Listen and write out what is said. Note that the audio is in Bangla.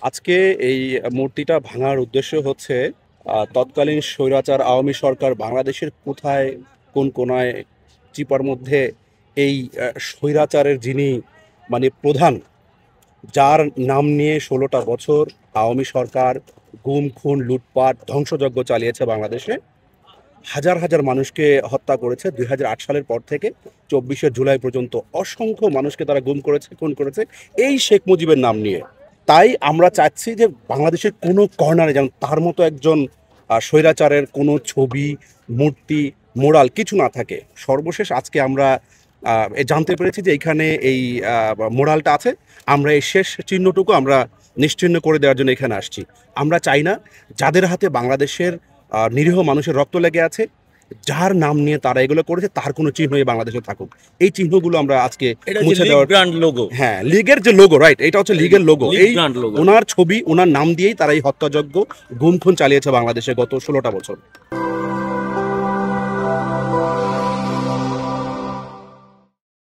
আজকে এই মূর্তিটা ভাঙার উদ্দেশ্য হচ্ছে তৎকালীন স্বৈরাচার আওয়ামী সরকার বাংলাদেশের কোথায় কোন কোনায় চিপার মধ্যে এই স্বৈরাচারের যিনি মানে প্রধান, যার নাম নিয়ে 16টা বছর আওয়ামী সরকার গুম খুন লুটপাট ধ্বংসযজ্ঞ চালিয়েছে বাংলাদেশে, হাজার হাজার মানুষকে হত্যা করেছে 2008 সালের পর থেকে 24শে জুলাই পর্যন্ত অসংখ্য মানুষকে তারা গুম করেছে খুন করেছে এই শেখ মুজিবের নাম নিয়ে। তাই আমরা চাচ্ছি যে বাংলাদেশের কোনো কর্নারে যেন তার মতো একজন স্বৈরাচারের কোনো ছবি, মূর্তি, মোরাল কিছু না থাকে। সর্বশেষ আজকে আমরা জানতে পেরেছি যে এখানে এই মোরালটা আছে। আমরা এই শেষ চিহ্নটুকু আমরা নিশ্চিহ্ন করে দেওয়ার জন্য এখানে আসছি। আমরা চাই না যাদের হাতে বাংলাদেশের নিরীহ মানুষের রক্ত লেগে আছে, যার নাম নিয়ে তারা এগুলো করেছে, তার কোনো চিহ্নই বাংলাদেশে থাকুক। এই চিহ্নগুলো আমরা আজকে মুছে দেওয়ার ব্র্যান্ড লোগো, হ্যাঁ, লীগের যে লোগো, রাইট, এটা হচ্ছে লীগের লোগো। এই ওনার ছবি, ওনার নাম দিয়েই তারা এই হত্যাযজ্ঞ গুম খুন চালিয়েছে বাংলাদেশে গত 16টা বছর।